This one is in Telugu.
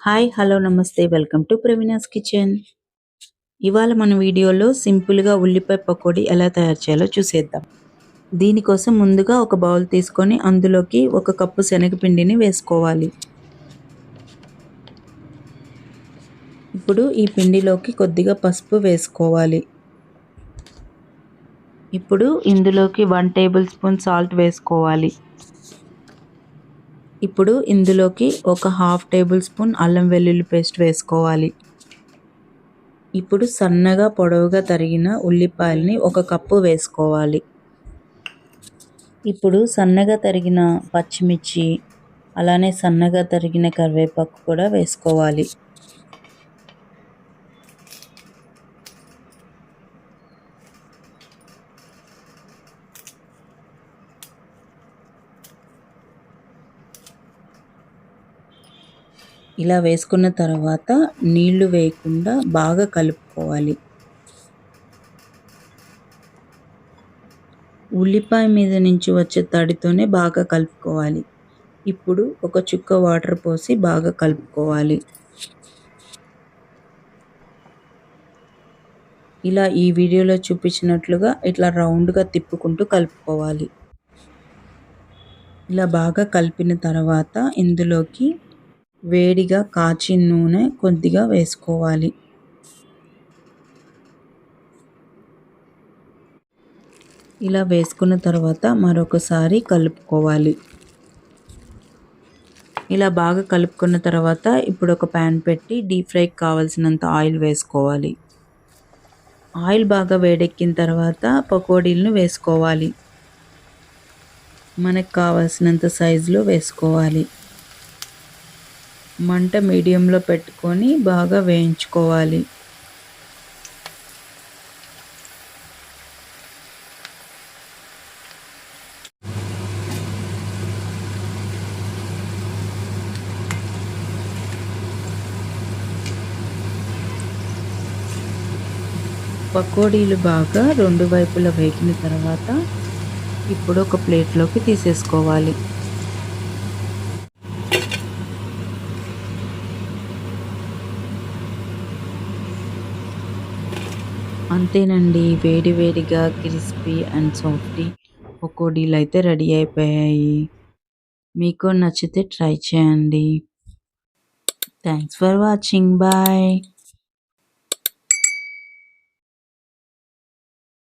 హాయ్ హలో నమస్తే వెల్కమ్ టు ప్రవీణాస్ కిచెన్. ఇవాళ మన వీడియోలో సింపుల్గా ఉల్లిపాయ పకోడీ ఎలా తయారు చేయాలో చూసేద్దాం. దీనికోసం ముందుగా ఒక బౌల్ తీసుకొని అందులోకి 1 కప్పు శనగపిండిని వేసుకోవాలి. ఇప్పుడు ఈ పిండిలోకి కొద్దిగా పసుపు వేసుకోవాలి. ఇప్పుడు ఇందులోకి 1 టేబుల్ స్పూన్ సాల్ట్ వేసుకోవాలి. ఇప్పుడు ఇందులోకి ఒక హాఫ్ టేబుల్ స్పూన్ అల్లం వెల్లుల్లి పేస్ట్ వేసుకోవాలి. ఇప్పుడు సన్నగా పొడవుగా తరిగిన ఉల్లిపాయల్ని 1 కప్పు వేసుకోవాలి. ఇప్పుడు సన్నగా తరిగిన పచ్చిమిర్చి, అలానే సన్నగా తరిగిన కరివేపాకు కూడా వేసుకోవాలి. ఇలా వేసుకున్న తర్వాత నీళ్లు వేయకుండా బాగా కలుపుకోవాలి. ఉల్లిపాయ మీద నుంచి వచ్చే తడితోనే బాగా కలుపుకోవాలి. ఇప్పుడు ఒక చుక్క వాటర్ పోసి బాగా కలుపుకోవాలి. ఇలా ఈ వీడియోలో చూపించినట్లుగా ఇట్లా రౌండ్గా తిప్పుకుంటూ కలుపుకోవాలి. ఇలా బాగా కలిపిన తర్వాత ఇందులోకి వేడిగా కాచిన నూనె కొద్దిగా వేసుకోవాలి. ఇలా వేసుకున్న తర్వాత మరొకసారి కలుపుకోవాలి. ఇలా బాగా కలుపుకున్న తర్వాత ఇప్పుడు ఒక ప్యాన్ పెట్టి డీప్ ఫ్రైకి కావాల్సినంత ఆయిల్ వేసుకోవాలి. ఆయిల్ బాగా వేడెక్కిన తర్వాత పకోడీలను వేసుకోవాలి. మనకు కావాల్సినంత సైజులో వేసుకోవాలి. మంట మీడియంలో పెట్టుకొని బాగా వేయించుకోవాలి. పకోడీలు బాగా 2 వైపులా వేగిన తర్వాత ఇప్పుడు ఒక ప్లేట్లోకి తీసేసుకోవాలి. అంతేనండి, వేడి వేడిగా క్రిస్పీ అండ్ సాఫ్టీ పకోడీలు అయితే రెడీ అయిపోయాయి. మీకు నచ్చితే ట్రై చేయండి. Thanks for watching. బాయ్.